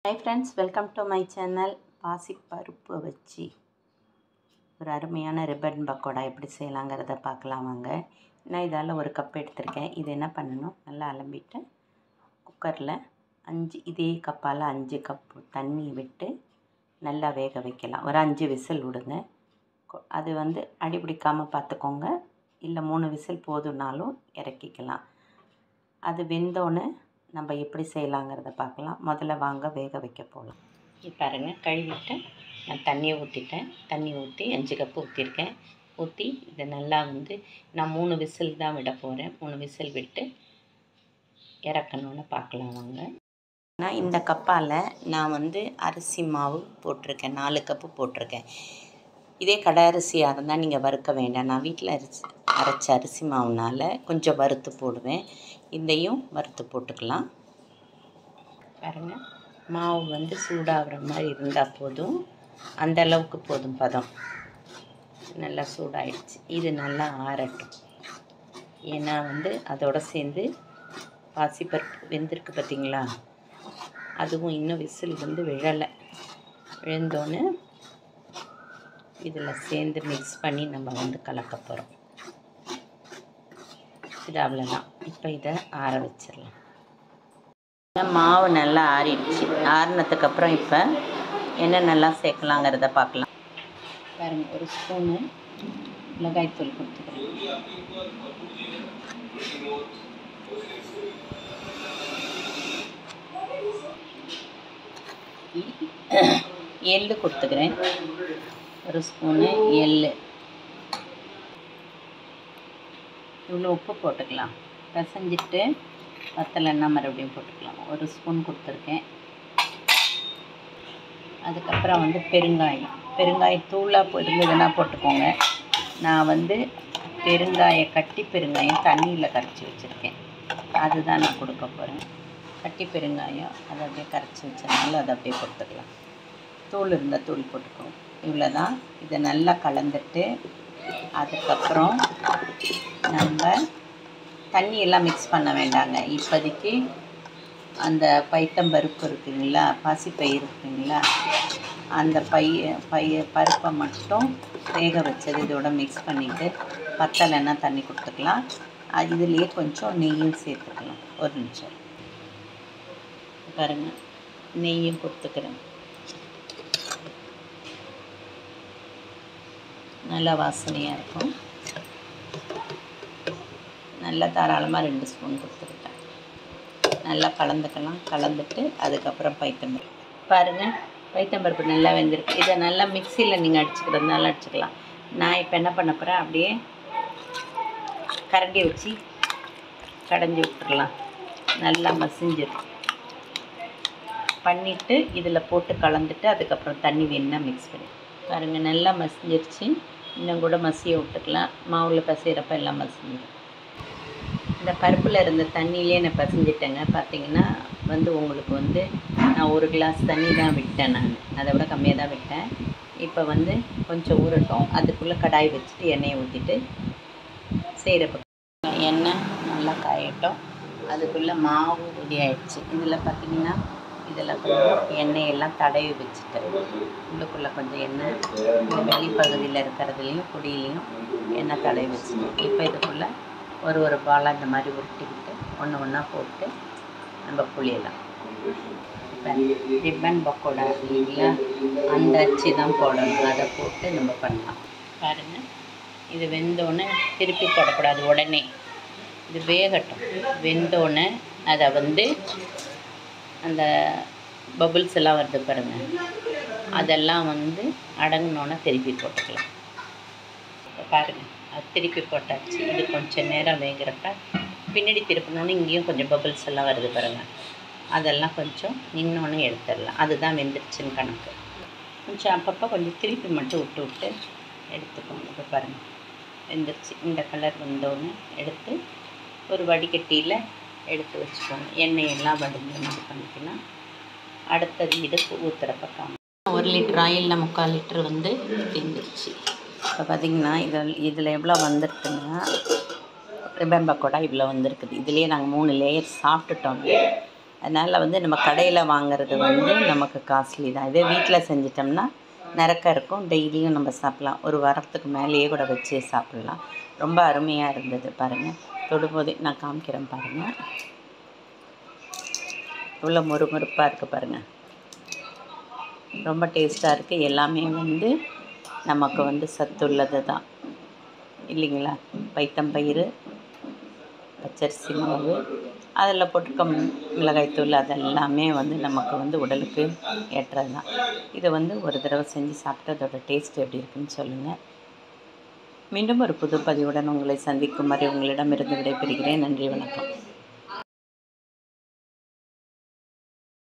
Hi friends, welcome to my channel. பாசிப்பருப்பு வச்சு ஒரு அருமையான ரிப்பன் பக்கோடா எப்படி செய்யலாங்கிறத பார்க்கலாம் வாங்க. நான் இதால் ஒரு கப் எடுத்திருக்கேன். இது என்ன பண்ணணும், நல்லா அலம்பிட்டு குக்கரில் இதே கப்பால் 5 கப்பு தண்ணி விட்டு நல்லா வேக வைக்கலாம். ஒரு 5 விசில் விடுங்க. அது அடி பிடிக்காமல் பார்த்துக்கோங்க. இல்லை 3 விசில் போதுனாலும் இறக்கிக்கலாம். அது வெந்தோன்னு நம்ம எப்படி செய்யலாங்கிறத பார்க்கலாம். முதல்ல வாங்க வேக வைக்க போகலாம். பாருங்கள், கழுவிட்டு நான் தண்ணியை ஊற்றிட்டேன். தண்ணி ஊற்றி 5 கப்பு ஊற்றிருக்கேன். ஊற்றி இதை நல்லா நான் 3 விசில் தான் விட போகிறேன். 3 விசில் விட்டு இறக்கணுன்னு பார்க்கலாம் வாங்க. நான் இந்த கப்பால் நான் அரிசி மாவு போட்டிருக்கேன். 4 கப்பு போட்டிருக்கேன். இதே கடை அரிசியாக இருந்தால் நீங்கள் வறுக்க வேண்டாம். நான் வீட்டில் அரைச்ச அரிசி மாவுனால் கொஞ்சம் வறுத்து போடுவேன். இதையும் வறுத்து போட்டுக்கலாம். பாருங்கள், மாவு சூடாகிற மாதிரி இருந்தால் போதும். அந்த அளவுக்கு போதும் பதம். நல்லா சூடாயிடுச்சு. இது நல்லா ஆறட்டும். ஏன்னா அதோடு சேர்ந்து பாசிப்பருப்பு வெந்திருக்கு பார்த்திங்களா, அதுவும் இன்னும் விசில் விழலை. விழுந்தோன்னு இதில் சேர்ந்து மிக்ஸ் பண்ணி நம்ம கலக்க போகிறோம். இது அவ்வளோதான். இப்போ இதை ஆற வச்சிடலாம். மாவு நல்லா ஆறிடுச்சு. ஆறினதுக்கப்புறம் இப்போ என்னென்னலாம் சேர்க்கலாங்கிறத பார்க்கலாம். பாருங்கள், ஒரு ஸ்பூனு மிளகாய்த்தூள் கொடுத்துக்கிறேன். எள்ளு கொடுத்துக்கிறேன். ஒரு ஸ்பூனு எள்ளு. இவ்வளோ உப்பு போட்டுக்கலாம். பிசைஞ்சிட்டு வத்தலைன்னா மறுபடியும் போட்டுக்கலாம். ஒரு ஸ்பூன் கொடுத்துருக்கேன். அதுக்கப்புறம் பெருங்காயத்தூளாக இருந்ததுன்னா போட்டுக்கோங்க. நான் கட்டி பெருங்காயம் தண்ணியில் கரைச்சி வச்சுருக்கேன். அதுதான் நான் கொடுக்க போகிறேன். கட்டி பெருங்காயம் அதை அப்படியே கரைச்சி வச்சதுனால அதை அப்படியே கொடுத்துக்கலாம். தூள் இருந்தால் தூள் போட்டுக்கோங்க. இவ்வளோ தான். இதை நல்லா கலந்துட்டு அதுக்கப்புறம் நம்ம தண்ணியெல்லாம் மிக்ஸ் பண்ண வேண்டாங்க. இப்போதைக்கு அந்த பைத்தம்பருப்பு இருக்குங்களா, பாசிப்பயிறு இருக்குங்களா, அந்த பருப்பை மட்டும் வேக வச்சது இதோட மிக்ஸ் பண்ணிவிட்டு பத்தலைன்னா தண்ணி கொடுத்துக்கலாம். இதுலேயே கொஞ்சம் நெய்யும் சேர்த்துக்கலாம். ஒரு நிமிஷம் பாருங்கள், நெய்யும் கொடுத்துக்கிறேன். நல்லா வாசனையாக இருக்கும். நல்லா தாராளமாக 2 ஸ்பூன் கொடுத்துக்கிட்டேன். நல்லா கலந்துக்கலாம். கலந்துட்டு அதுக்கப்புறம் பைத்தம்பருப்பு பாருங்கள், பைத்தம்பருப்பு நல்லா வெந்திருக்கு. இதை நல்லா மிக்சியில் நீங்கள் அடிச்சுக்கிறதுனால அடிச்சுக்கலாம். நான் இப்போ என்ன பண்ண போகிறேன், அப்படியே கரண்டி வச்சு கடைஞ்சி விட்டுடலாம். நல்லா மசிஞ்சிடும். பண்ணிவிட்டு இதில் போட்டு கலந்துட்டு அதுக்கப்புறம் தண்ணி வேணுன்னா மிக்ஸ் பண்ணி பாருங்கள். நல்லா மசிஞ்சிருச்சு. இன்னும் கூட மசிய விட்டுக்கலாம். மாவில் பசைகிறப்ப எல்லாம் மசிஞ்சிடும். இந்த பருப்பில் இருந்த தண்ணியிலே நான் பசைஞ்சிட்டேங்க. பார்த்திங்கன்னா உங்களுக்கு நான் 1 கிளாஸ் தண்ணி தான் விட்டேன். நான் அதை விட கம்மியாக தான் விட்டேன். இப்போ கொஞ்சம் ஊறட்டும். அதுக்குள்ளே கடாய் வச்சுட்டு எண்ணெயை ஊற்றிட்டு செய்கிறப்ப எண்ணெய் நல்லா காயட்டும். அதுக்குள்ளே மாவு ரெடி ஆகிடுச்சு. இதில் பார்த்திங்கன்னா இதில் கொஞ்சம் எண்ணெயெல்லாம் தடவி வச்சுட்டேன். உள்ளுக்குள்ளே கொஞ்சம் எண்ணெய், இந்த வெளிப்பகுதியில் இருக்கிறதுலையும் குடியிலையும் எண்ணெய் தடவி வச்சுட்டேன். இப்போ இதுக்குள்ளே ஒரு பாலாக இந்த மாதிரி உருட்டிக்கிட்டு ஒன்று ஒன்றா போட்டு நம்ம புளியலாம். இப்போ ரிப்பன் பக்கோடா இல்லைங்களா, அந்த அச்சு தான் போடணும். அதை போட்டு நம்ம பண்ணலாம். பாருங்கள், இது வெந்தோடனே திருப்பி போடக்கூடாது. உடனே இது வேகட்டும். வெந்தோடனே அதை அந்த பபுள்ஸ் எல்லாம் வருது பாருங்கள், அதெல்லாம் அடங்கினோன்னே திருப்பி போட்டுக்கலாம். இப்போ பாருங்கள், அது திருப்பி போட்டாச்சு. இது கொஞ்சம் நேரம் வேகிறப்ப பின்னாடி திருப்பினோன்னு இங்கேயும் கொஞ்சம் பபுள்ஸ் எல்லாம் வருது பாருங்கள். அதெல்லாம் கொஞ்சம் நின்னோன்னு எடுத்துடலாம். அதுதான் வெந்துருச்சுன்னு கணக்கு. கொஞ்சம் அப்பப்போ கொஞ்சம் திருப்பி மட்டும் விட்டு எடுத்துக்கோங்க. இப்போ பாருங்கள், வெந்துருச்சு. இந்த கலர் வந்தோன்னு எடுத்து ஒரு வடிகட்டியில் எடுத்து வச்சுக்கோங்க. எண்ணெயெல்லாம் வடிஞ்ச மாதிரி பண்ணிக்கலாம். அடுத்தது இதுக்கு ஊற்றுறப்ப காணும். 1 லிட்டர் ஆயிலில் 3/4 லிட்டர் தீர்ந்துருச்சு. இப்போ பார்த்திங்கன்னா இதில் எவ்வளோ வந்துருக்குன்னா ரிப்பன் பக்கோடா இவ்வளோ வந்திருக்குது. இதுலேயே நாங்கள் 3 லேயர் சாப்பிட்டுட்டோம். அதனால் வந்து நம்ம கடையில் வாங்குறது வந்து நமக்கு காஸ்ட்லி தான். இதே வீட்டில் செஞ்சிட்டோம்னா நிறக்க இருக்கும், டெய்லியும் நம்ம சாப்பிட்லாம். ஒரு வாரத்துக்கு மேலேயே கூட வச்சு சாப்பிட்லாம். ரொம்ப அருமையாக இருந்தது பாருங்கள். தொடும்போதே நான் காமிக்கிறேன் பாருங்கள், இவ்வளோ மொறுமொறுப்பாக இருக்குது பாருங்கள். ரொம்ப டேஸ்ட்டாக இருக்குது. எல்லாமே வந்து நமக்கு வந்து சத்துள்ளது தான் இல்லைங்களா. பைத்தம்பயிறு, பச்சரிசி மாவு, அதில் போட்டிருக்க மிளகாய்த்தூள், அதெல்லாமே வந்து நமக்கு வந்து உடலுக்கு ஏற்றது தான். இதை வந்து ஒரு தடவை செஞ்சு சாப்பிட்டு அதோட டேஸ்ட் எப்படி இருக்குன்னு சொல்லுங்கள். மீண்டும் ஒரு புது பதிவுடன் உங்களை சந்திக்கும் வரை உங்களிடமிருந்து விடைபெறுகிறேன். நன்றி, வணக்கம்.